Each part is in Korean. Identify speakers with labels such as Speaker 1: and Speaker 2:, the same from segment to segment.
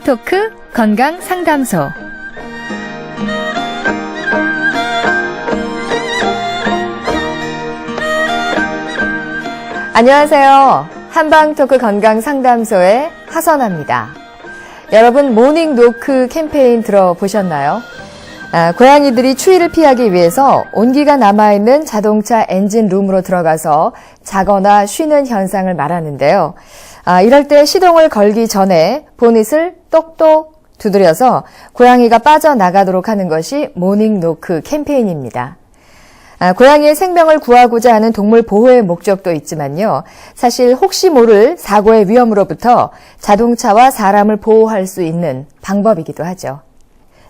Speaker 1: 토크 건강 상담소. 안녕하세요. 한방 토크 건강 상담소의 하선아입니다. 여러분 모닝 노크 캠페인 들어보셨나요? 고양이들이 추위를 피하기 위해서 온기가 남아있는 자동차 엔진 룸으로 들어가서 자거나 쉬는 현상을 말하는데요. 이럴 때 시동을 걸기 전에 보닛을 똑똑 두드려서 고양이가 빠져나가도록 하는 것이 모닝 노크 캠페인입니다. 고양이의 생명을 구하고자 하는 동물 보호의 목적도 있지만요. 사실 혹시 모를 사고의 위험으로부터 자동차와 사람을 보호할 수 있는 방법이기도 하죠.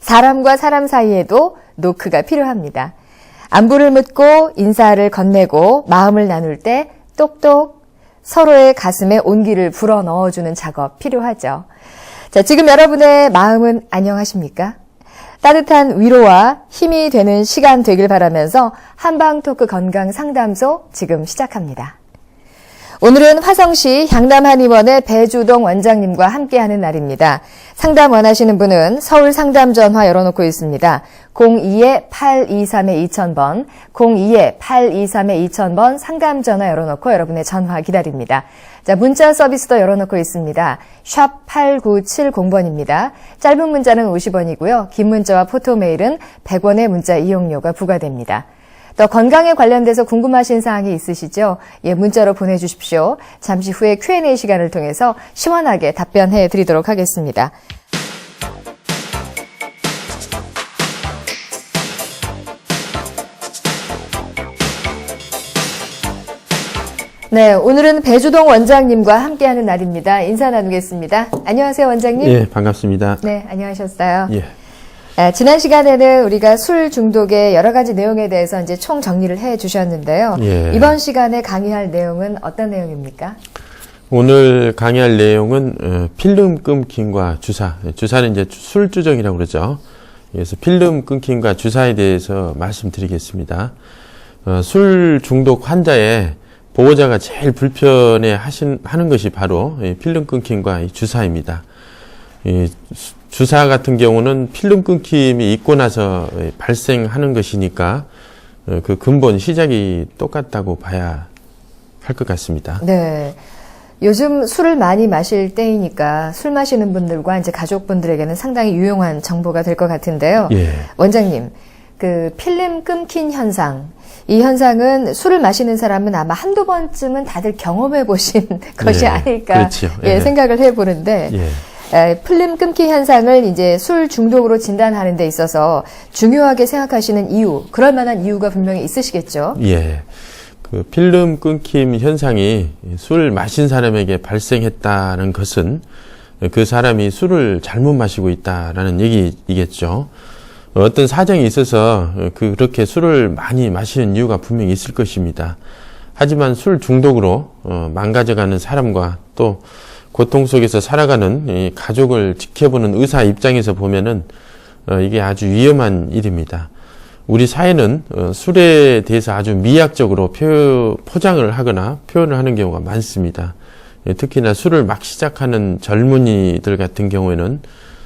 Speaker 1: 사람과 사람 사이에도 노크가 필요합니다. 안부를 묻고 인사를 건네고 마음을 나눌 때 똑똑 서로의 가슴에 온기를 불어 넣어주는 작업 필요하죠. 자, 지금 여러분의 마음은 안녕하십니까? 따뜻한 위로와 힘이 되는 시간 되길 바라면서 한방 토크 건강 상담소 지금 시작합니다. 오늘은 화성시 향남한의원의 배주동 원장님과 함께하는 날입니다. 상담 원하시는 분은 서울 상담 전화 열어놓고 있습니다. 02-823-2000번, 02-823-2000번 상담 전화 열어놓고 여러분의 전화 기다립니다. 자, 문자 서비스도 열어놓고 있습니다. 샵 8970번입니다. 짧은 문자는 50원이고요. 긴 문자와 포토메일은 100원의 문자 이용료가 부과됩니다. 또 건강에 관련돼서 궁금하신 사항이 있으시죠? 예, 문자로 보내주십시오. 잠시 후에 Q&A 시간을 통해서 시원하게 답변해 드리도록 하겠습니다. 네, 오늘은 배주동 원장님과 함께하는 날입니다. 인사 나누겠습니다. 안녕하세요, 원장님.
Speaker 2: 예, 반갑습니다.
Speaker 1: 네, 안녕하셨어요.
Speaker 2: 예.
Speaker 1: 지난 시간에는 우리가 술 중독의 여러 가지 내용에 대해서 이제 총 정리를 해 주셨는데요.
Speaker 2: 예.
Speaker 1: 이번 시간에 강의할 내용은 어떤 내용입니까?
Speaker 2: 오늘 강의할 내용은 필름 끊김과 주사. 주사는 이제 술주정이라고 그러죠. 그래서 필름 끊김과 주사에 대해서 말씀드리겠습니다. 술 중독 환자의 보호자가 제일 불편해 하는 것이 바로 필름 끊김과 주사입니다. 주사 같은 경우는 필름 끊김이 있고 나서 발생하는 것이니까 그 근본 시작이 똑같다고 봐야 할 것 같습니다.
Speaker 1: 네. 요즘 술을 많이 마실 때이니까 술 마시는 분들과 이제 가족분들에게는 상당히 유용한 정보가 될 것 같은데요.
Speaker 2: 예.
Speaker 1: 원장님, 그 필름 끊긴 현상, 이 현상은 술을 마시는 사람은 아마 한두 번쯤은 다들 경험해 보신 것이
Speaker 2: 예.
Speaker 1: 아닐까
Speaker 2: 그렇죠.
Speaker 1: 예, 생각을 해 보는데
Speaker 2: 예.
Speaker 1: 필름 끊기 현상을 이제 술 중독으로 진단하는 데 있어서 중요하게 생각하시는 이유, 그럴 만한 이유가 분명히 있으시겠죠?
Speaker 2: 예. 그 필름 끊김 현상이 술 마신 사람에게 발생했다는 것은 그 사람이 술을 잘못 마시고 있다라는 얘기이겠죠. 어떤 사정이 있어서 그렇게 술을 많이 마시는 이유가 분명히 있을 것입니다. 하지만 술 중독으로 망가져가는 사람과 또 고통 속에서 살아가는 이 가족을 지켜보는 의사 입장에서 보면은 이게 아주 위험한 일입니다. 우리 사회는 술에 대해서 아주 미학적으로 포장을 하거나 표현을 하는 경우가 많습니다. 특히나 술을 막 시작하는 젊은이들 같은 경우에는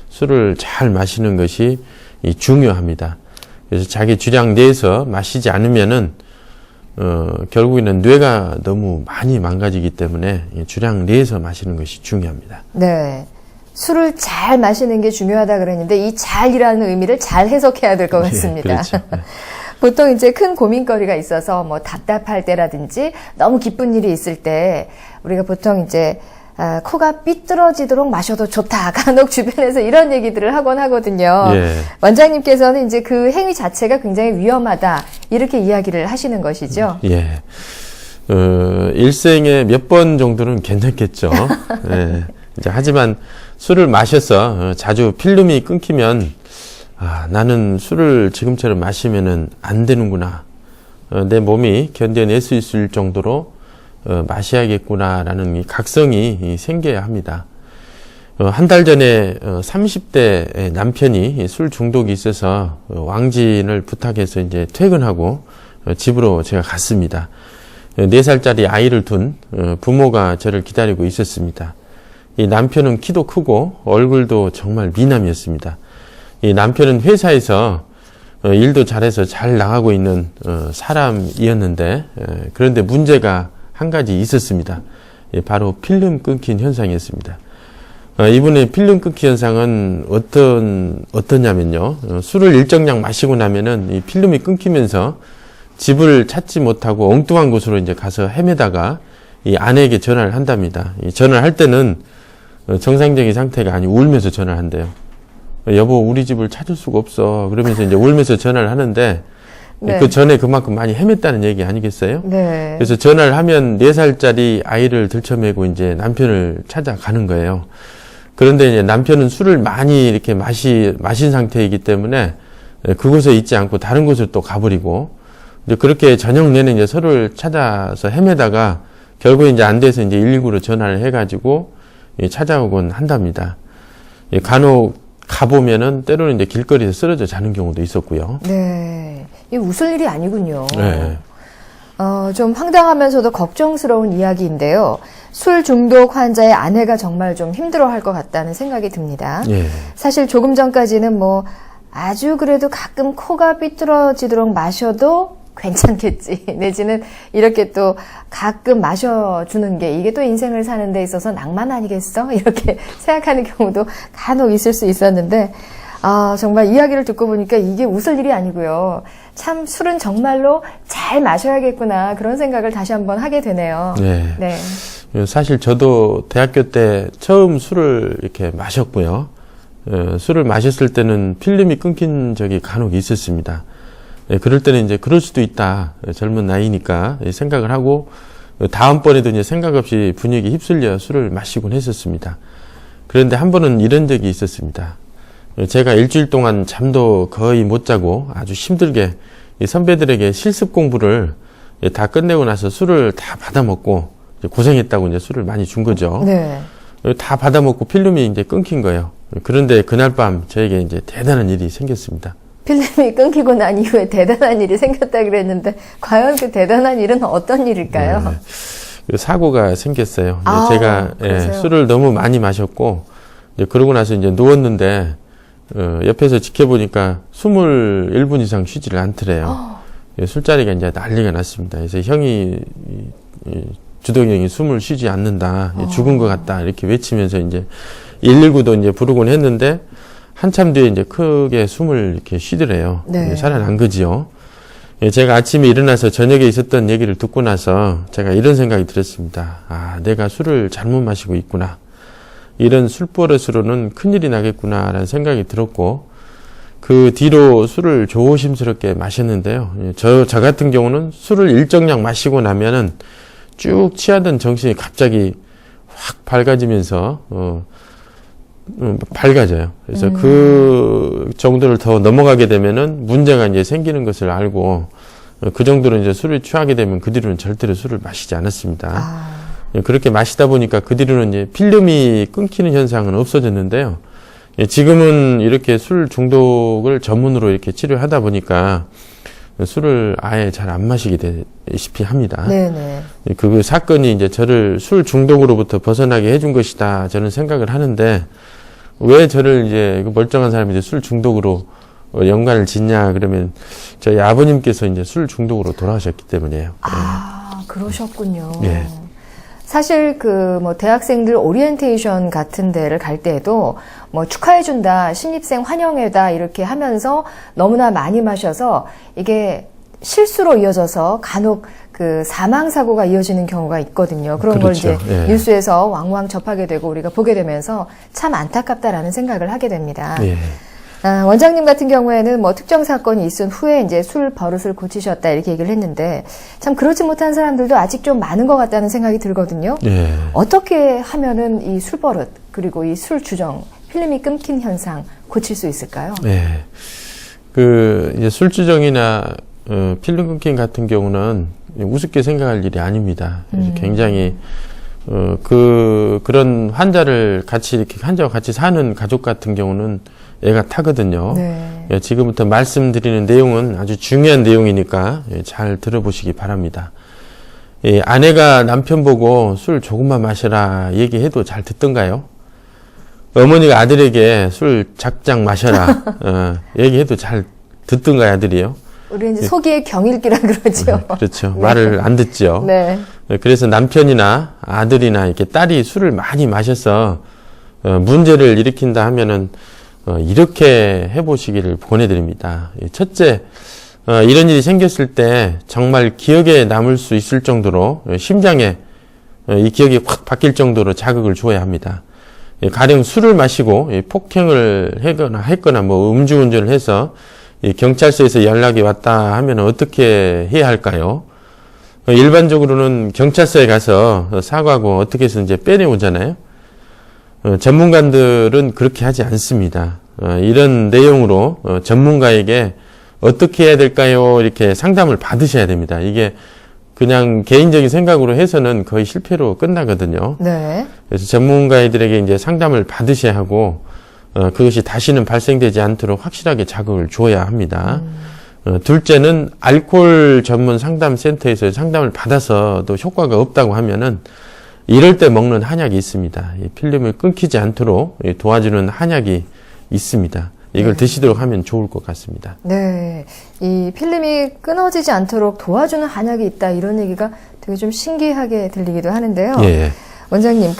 Speaker 2: 술을 잘 마시는 것이 중요합니다. 그래서 자기 주량 내에서 마시지 않으면은 결국에는 뇌가 너무 많이 망가지기 때문에 주량 내에서 마시는 것이 중요합니다.
Speaker 1: 네. 술을 잘 마시는 게 중요하다 그랬는데 이 잘이라는 의미를 잘 해석해야 될 것 같습니다.
Speaker 2: 예, 그렇죠.
Speaker 1: 보통 이제 큰 고민거리가 있어서 뭐 답답할 때라든지 너무 기쁜 일이 있을 때 우리가 보통 이제 코가 삐뚤어지도록 마셔도 좋다. 간혹 주변에서 이런 얘기들을 하곤 하거든요.
Speaker 2: 예.
Speaker 1: 원장님께서는 이제 그 행위 자체가 굉장히 위험하다. 이렇게 이야기를 하시는 것이죠.
Speaker 2: 예. 일생에 몇 번 정도는 괜찮겠죠. 예. 이제 하지만 술을 마셔서 자주 필름이 끊기면 나는 술을 지금처럼 마시면은 안 되는구나. 내 몸이 견뎌낼 수 있을 정도로 마셔야겠구나라는 이 각성이 생겨야 합니다. 한 달 전에 30대 남편이 술 중독이 있어서 왕진을 부탁해서 이제 퇴근하고 집으로 제가 갔습니다. 4살짜리 아이를 둔 부모가 저를 기다리고 있었습니다. 이 남편은 키도 크고 얼굴도 정말 미남이었습니다. 이 남편은 회사에서 일도 잘해서 잘 나가고 있는 사람이었는데 그런데 문제가 한 가지 있었습니다. 바로 필름 끊긴 현상이었습니다. 이분의 필름 끊기 현상은 어떠냐면요. 술을 일정량 마시고 나면은 이 필름이 끊기면서 집을 찾지 못하고 엉뚱한 곳으로 이제 가서 헤매다가 이 아내에게 전화를 한답니다. 이 전화를 할 때는 정상적인 상태가 아니고 울면서 전화를 한대요. 여보, 우리 집을 찾을 수가 없어. 그러면서 이제 울면서 전화를 하는데
Speaker 1: 네.
Speaker 2: 그 전에 그만큼 많이 헤맸다는 얘기 아니겠어요?
Speaker 1: 네.
Speaker 2: 그래서 전화를 하면 4살짜리 아이를 들쳐매고 이제 남편을 찾아가는 거예요. 그런데 이제 남편은 술을 많이 이렇게 마신 상태이기 때문에 그곳에 있지 않고 다른 곳을 또 가버리고 이제 그렇게 저녁 내내 이제 서로를 찾아서 헤매다가 결국 이제 안 돼서 이제 119로 전화를 해가지고 찾아오곤 한답니다. 간혹 가보면은 때로는 이제 길거리에서 쓰러져 자는 경우도 있었고요.
Speaker 1: 네. 이게 웃을 일이 아니군요.
Speaker 2: 네.
Speaker 1: 좀 황당하면서도 걱정스러운 이야기인데요. 술 중독 환자의 아내가 정말 좀 힘들어할 것 같다는 생각이 듭니다.
Speaker 2: 예.
Speaker 1: 사실 조금 전까지는 뭐 아주 그래도 가끔 코가 삐뚤어지도록 마셔도 괜찮겠지. 내지는 이렇게 또 가끔 마셔주는 게 이게 또 인생을 사는 데 있어서 낭만 아니겠어? 이렇게 생각하는 경우도 간혹 있을 수 있었는데 정말 이야기를 듣고 보니까 이게 웃을 일이 아니고요. 참 술은 정말로 잘 마셔야겠구나 그런 생각을 다시 한번 하게 되네요.
Speaker 2: 네.
Speaker 1: 네.
Speaker 2: 사실 저도 대학교 때 처음 술을 이렇게 마셨고요. 술을 마셨을 때는 필름이 끊긴 적이 간혹 있었습니다. 그럴 때는 이제 그럴 수도 있다. 젊은 나이니까 생각을 하고 다음번에도 이제 생각 없이 분위기 휩쓸려 술을 마시곤 했었습니다. 그런데 한 번은 이런 적이 있었습니다. 제가 일주일 동안 잠도 거의 못 자고 아주 힘들게 선배들에게 실습 공부를 다 끝내고 나서 술을 다 받아먹고 고생했다고 이제 술을 많이 준 거죠.
Speaker 1: 네.
Speaker 2: 다 받아먹고 필름이 이제 끊긴 거예요. 그런데 그날 밤 저에게 이제 대단한 일이 생겼습니다.
Speaker 1: 필름이 끊기고 난 이후에 대단한 일이 생겼다 그랬는데 과연 그 대단한 일은 어떤 일일까요?
Speaker 2: 네. 그 사고가 생겼어요. 제가 술을 너무 많이 마셨고 이제 그러고 나서 이제 누웠는데 옆에서 지켜보니까 21분 이상 쉬지를 않더래요. 술자리가 이제 난리가 났습니다. 그래서 주동이 형이 숨을 쉬지 않는다, 죽은 것 같다 이렇게 외치면서 이제 119도 이제 부르곤 했는데 한참 뒤에 이제 크게 숨을 이렇게 쉬더래요.
Speaker 1: 네.
Speaker 2: 살아난 거지요. 제가 아침에 일어나서 저녁에 있었던 얘기를 듣고 나서 제가 이런 생각이 들었습니다. 내가 술을 잘못 마시고 있구나. 이런 술버릇으로는 큰일이 나겠구나라는 생각이 들었고 그 뒤로 술을 조심스럽게 마셨는데요. 저 같은 경우는 술을 일정량 마시고 나면은 쭉 취하던 정신이 갑자기 확 밝아지면서 밝아져요. 그래서 그 정도를 더 넘어가게 되면은 문제가 이제 생기는 것을 알고 그 정도로 이제 술을 취하게 되면 그 뒤로는 절대로 술을 마시지 않았습니다. 그렇게 마시다 보니까 그 뒤로는 이제 필름이 끊기는 현상은 없어졌는데요. 지금은 이렇게 술 중독을 전문으로 이렇게 치료하다 보니까 술을 아예 잘 안 마시게 되시피 합니다.
Speaker 1: 네네.
Speaker 2: 그 사건이 이제 저를 술 중독으로부터 벗어나게 해준 것이다. 저는 생각을 하는데 왜 저를 이제 그 멀쩡한 사람이 이제 술 중독으로 연관을 짓냐 그러면 저희 아버님께서 이제 술 중독으로 돌아가셨기 때문이에요.
Speaker 1: 그러셨군요.
Speaker 2: 예.
Speaker 1: 사실 대학생들 오리엔테이션 같은 데를 갈 때에도 축하해준다, 신입생 환영회다 이렇게 하면서 너무나 많이 마셔서 이게 실수로 이어져서 간혹 사망사고가 이어지는 경우가 있거든요. 그런
Speaker 2: 그렇죠.
Speaker 1: 걸 이제 뉴스에서 왕왕 접하게 되고 우리가 보게 되면서 참 안타깝다라는 생각을 하게 됩니다.
Speaker 2: 예.
Speaker 1: 원장님 같은 경우에는 특정 사건이 있은 후에 이제 술 버릇을 고치셨다 이렇게 얘기를 했는데 참 그렇지 못한 사람들도 아직 좀 많은 것 같다는 생각이 들거든요.
Speaker 2: 예.
Speaker 1: 어떻게 하면은 이 술 버릇 그리고 이 술 주정, 필름이 끊긴 현상 고칠 수 있을까요?
Speaker 2: 네. 이제 술 주정이나 필름 끊김 같은 경우는 우습게 생각할 일이 아닙니다. 굉장히 그런 환자와 같이 사는 가족 같은 경우는 애가 타거든요.
Speaker 1: 네.
Speaker 2: 지금부터 말씀드리는 내용은 아주 중요한 내용이니까 잘 들어보시기 바랍니다. 아내가 남편 보고 술 조금만 마셔라 얘기해도 잘 듣던가요? 어머니가 아들에게 술 작작 마셔라 얘기해도 잘 듣던가 아들이요.
Speaker 1: 우리 이제 소기의 경일기라 그러죠.
Speaker 2: 그렇죠.
Speaker 1: 네.
Speaker 2: 말을 안 듣죠.
Speaker 1: 네.
Speaker 2: 그래서 남편이나 아들이나 이렇게 딸이 술을 많이 마셔서 문제를 일으킨다 하면은 이렇게 해보시기를 권해드립니다. 첫째, 이런 일이 생겼을 때 정말 기억에 남을 수 있을 정도로 심장에 이 기억이 확 바뀔 정도로 자극을 줘야 합니다. 가령 술을 마시고 폭행을 했거나 뭐 음주운전을 해서 경찰서에서 연락이 왔다 하면 어떻게 해야 할까요? 일반적으로는 경찰서에 가서 사과하고 어떻게 해서 이제 빼내오잖아요. 전문가들은 그렇게 하지 않습니다. 이런 내용으로 전문가에게 어떻게 해야 될까요? 이렇게 상담을 받으셔야 됩니다. 이게 그냥 개인적인 생각으로 해서는 거의 실패로 끝나거든요.
Speaker 1: 네.
Speaker 2: 그래서 전문가들에게 이제 상담을 받으셔야 하고, 그것이 다시는 발생되지 않도록 확실하게 자극을 줘야 합니다. 둘째는 알코올 전문 상담센터에서 상담을 받아서도 효과가 없다고 하면은 이럴 때 먹는 한약이 있습니다. 이 필름을 끊기지 않도록 도와주는 한약이 있습니다. 이걸
Speaker 1: 네.
Speaker 2: 드시도록 하면 좋을 것 같습니다.
Speaker 1: 네. 이 필름이 끊어지지 않도록 도와주는 한약이 있다. 이런 얘기가 되게 좀 신기하게 들리기도 하는데요.
Speaker 2: 예.
Speaker 1: 원장님,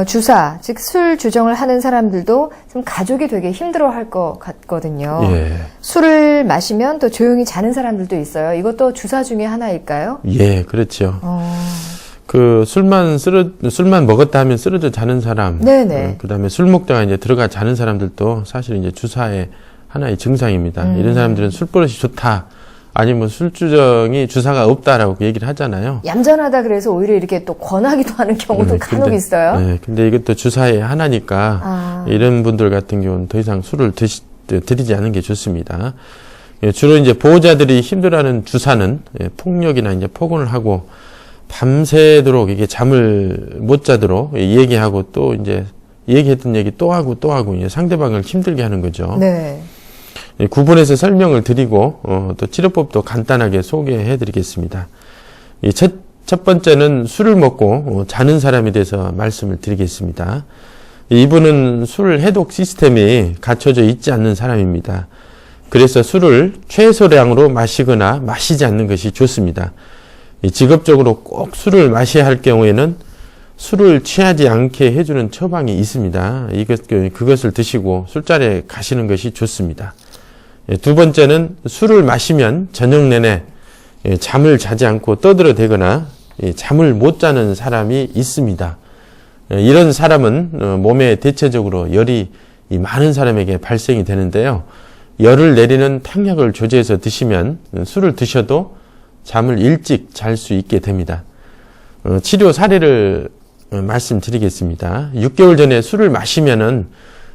Speaker 1: 주사, 즉 술 주정을 하는 사람들도 좀 가족이 되게 힘들어 할 것 같거든요.
Speaker 2: 예.
Speaker 1: 술을 마시면 또 조용히 자는 사람들도 있어요. 이것도 주사 중에 하나일까요?
Speaker 2: 예, 그렇죠. 술만 먹었다 하면 쓰러져 자는 사람.
Speaker 1: 네네.
Speaker 2: 그 다음에 술 먹다가 이제 들어가 자는 사람들도 사실 이제 주사의 하나의 증상입니다. 이런 사람들은 술버릇이 좋다. 아니면 술주정이 주사가 없다라고 얘기를 하잖아요.
Speaker 1: 얌전하다 그래서 오히려 이렇게 또 권하기도 하는 경우도 간혹 있어요.
Speaker 2: 네, 근데 이것도 주사의 하나니까 이런 분들 같은 경우는 더 이상 술을 드리지 않는 게 좋습니다. 주로 이제 보호자들이 힘들어하는 주사는 폭력이나 이제 폭언을 하고 밤새도록 이게 잠을 못 자도록 얘기하고 또 이제 얘기했던 얘기 또 하고 이제 상대방을 힘들게 하는 거죠.
Speaker 1: 네.
Speaker 2: 구분해서 설명을 드리고 또 치료법도 간단하게 소개해 드리겠습니다. 첫 번째는 술을 먹고 자는 사람에 대해서 말씀을 드리겠습니다. 이분은 술 해독 시스템이 갖춰져 있지 않는 사람입니다. 그래서 술을 최소량으로 마시거나 마시지 않는 것이 좋습니다. 직업적으로 꼭 술을 마셔야 할 경우에는 술을 취하지 않게 해주는 처방이 있습니다. 그것을 드시고 술자리에 가시는 것이 좋습니다. 두 번째는 술을 마시면 저녁 내내 잠을 자지 않고 떠들어대거나 잠을 못 자는 사람이 있습니다. 이런 사람은 몸에 대체적으로 열이 많은 사람에게 발생이 되는데요. 열을 내리는 탕약을 조제해서 드시면 술을 드셔도 잠을 일찍 잘 수 있게 됩니다. 치료 사례를 말씀드리겠습니다. 6개월 전에 술을 마시면은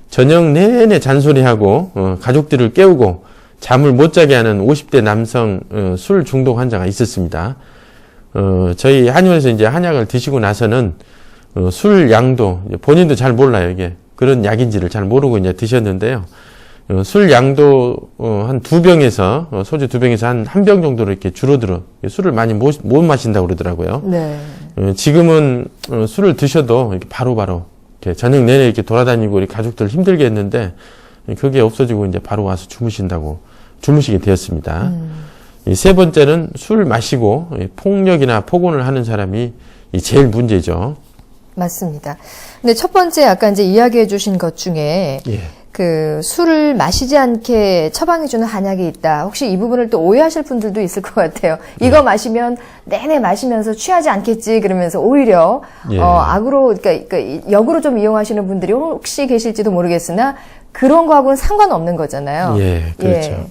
Speaker 2: 저녁 내내 잔소리하고 가족들을 깨우고 잠을 못 자게 하는 50대 남성 술 중독 환자가 있었습니다. 저희 한의원에서 이제 한약을 드시고 나서는 술 양도 본인도 잘 몰라요. 이게 그런 약인지를 잘 모르고 이제 드셨는데요. 술 양도 한 2병에서 소주 2병에서 한 1병 정도로 이렇게 줄어들어 술을 많이 못 마신다고 그러더라고요.
Speaker 1: 네.
Speaker 2: 지금은 술을 드셔도 이렇게 바로바로 이렇게 저녁 내내 이렇게 돌아다니고 우리 가족들 힘들게 했는데 그게 없어지고 이제 바로 와서 주무시게 되었습니다. 이 세 번째는 술 마시고 폭력이나 폭언을 하는 사람이 제일 문제죠.
Speaker 1: 맞습니다. 근데 첫 번째 아까 이제 이야기해 주신 것 중에 술을 마시지 않게 처방해주는 한약이 있다. 혹시 이 부분을 또 오해하실 분들도 있을 것 같아요. 이거 마시면 내내 마시면서 취하지 않겠지 그러면서 오히려 악으로 그러니까 역으로 좀 이용하시는 분들이 혹시 계실지도 모르겠으나 그런 거하고는 상관없는 거잖아요.
Speaker 2: 예, 그렇죠.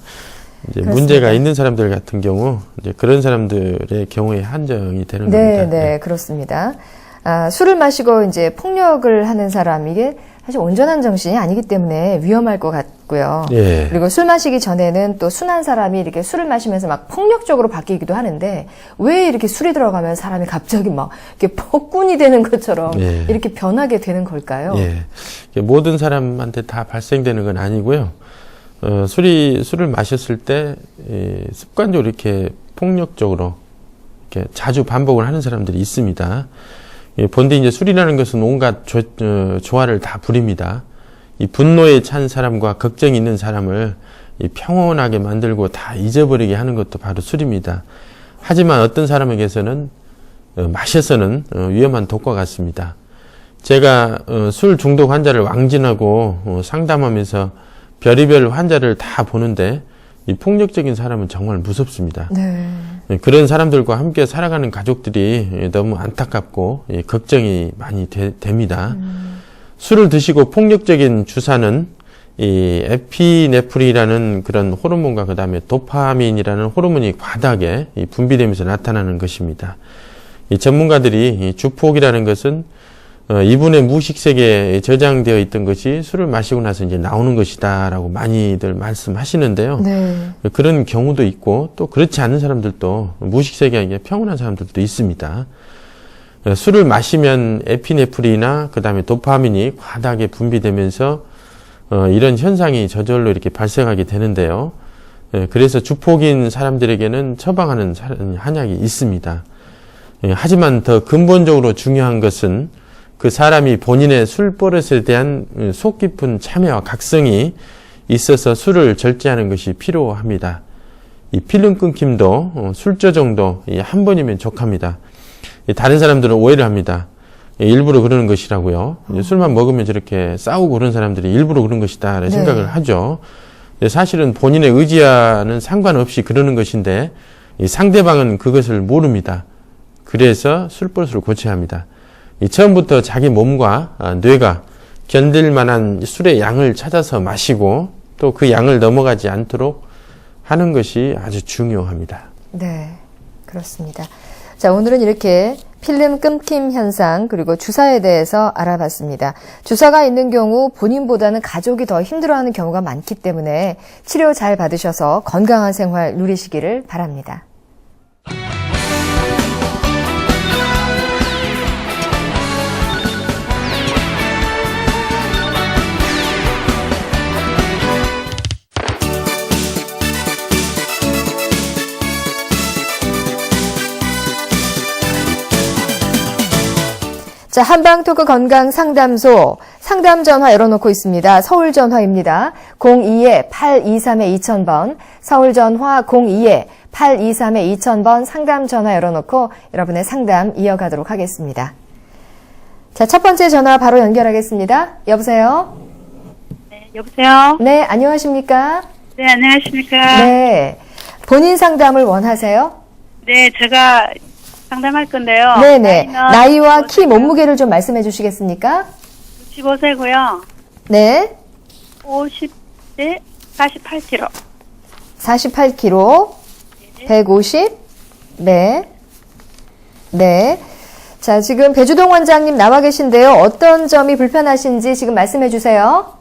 Speaker 2: 이제
Speaker 1: 그렇습니다.
Speaker 2: 문제가 있는 사람들 같은 경우 이제 그런 사람들의 경우에 한정이 되는
Speaker 1: 네,
Speaker 2: 겁니다.
Speaker 1: 네, 그렇습니다. 술을 마시고 이제 폭력을 하는 사람 이게 사실 온전한 정신이 아니기 때문에 위험할 것 같고요.
Speaker 2: 예.
Speaker 1: 그리고 술 마시기 전에는 또 순한 사람이 이렇게 술을 마시면서 막 폭력적으로 바뀌기도 하는데 왜 이렇게 술이 들어가면 사람이 갑자기 막 이렇게 폭군이 되는 것처럼 이렇게 변하게 되는 걸까요?
Speaker 2: 예. 모든 사람한테 다 발생되는 건 아니고요. 술을 마셨을 때 습관적으로 이렇게 폭력적으로 이렇게 자주 반복을 하는 사람들이 있습니다. 본데 이제 술이라는 것은 온갖 조화를 다 부립니다. 이 분노에 찬 사람과 걱정이 있는 사람을 이 평온하게 만들고 다 잊어버리게 하는 것도 바로 술입니다. 하지만 어떤 사람에게서는 마셔서는 위험한 독과 같습니다. 제가 술 중독 환자를 왕진하고 상담하면서 별의별 환자를 다 보는데 이 폭력적인 사람은 정말 무섭습니다.
Speaker 1: 네.
Speaker 2: 그런 사람들과 함께 살아가는 가족들이 너무 안타깝고 걱정이 많이 됩니다. 술을 드시고 폭력적인 주사는 이 에피네프린이라는 그런 호르몬과 그 다음에 도파민이라는 호르몬이 과다하게 분비되면서 나타나는 것입니다. 이 전문가들이 이 주폭이라는 것은 이분의 무의식 세계에 저장되어 있던 것이 술을 마시고 나서 이제 나오는 것이다라고 많이들 말씀하시는데요.
Speaker 1: 네.
Speaker 2: 그런 경우도 있고 또 그렇지 않은 사람들도 무의식 세계에 평온한 사람들도 있습니다. 술을 마시면 에피네프린이나 그 다음에 도파민이 과다하게 분비되면서 이런 현상이 저절로 이렇게 발생하게 되는데요. 그래서 주폭인 사람들에게는 처방하는 한약이 있습니다. 하지만 더 근본적으로 중요한 것은 그 사람이 본인의 술 버릇에 대한 속 깊은 참회와 각성이 있어서 술을 절제하는 것이 필요합니다. 이 필름 끊김도 술저 정도 한 번이면 족합니다. 다른 사람들은 오해를 합니다. 일부러 그러는 것이라고요. 술만 먹으면 저렇게 싸우고 그런 사람들이 일부러 그런 것이다 라는 생각을 하죠. 사실은 본인의 의지와는 상관없이 그러는 것인데 상대방은 그것을 모릅니다. 그래서 술버릇을 고쳐야 합니다. 처음부터 자기 몸과 뇌가 견딜 만한 술의 양을 찾아서 마시고 또 그 양을 넘어가지 않도록 하는 것이 아주 중요합니다.
Speaker 1: 네, 그렇습니다. 자, 오늘은 이렇게 필름 끊김 현상 그리고 주사에 대해서 알아봤습니다. 주사가 있는 경우 본인보다는 가족이 더 힘들어하는 경우가 많기 때문에 치료 잘 받으셔서 건강한 생활 누리시기를 바랍니다. 자, 한방토크 건강상담소 상담 전화 열어놓고 있습니다. 서울 전화입니다. 02-823-2000번 서울 전화 02-823-2000번 상담 전화 열어놓고 여러분의 상담 이어가도록 하겠습니다. 자, 첫 번째 전화 바로 연결하겠습니다. 여보세요?
Speaker 3: 네, 여보세요?
Speaker 1: 네, 안녕하십니까?
Speaker 3: 네, 안녕하십니까?
Speaker 1: 네, 본인 상담을 원하세요?
Speaker 3: 네, 제가 상담할 건데요.
Speaker 1: 네네. 나이와 키, 몸무게를 좀 말씀해 주시겠습니까?
Speaker 3: 65세고요.
Speaker 1: 네.
Speaker 3: 50대 48kg.
Speaker 1: 48kg. 150. 네. 네. 자, 지금 배주동 원장님 나와 계신데요. 어떤 점이 불편하신지 지금 말씀해 주세요.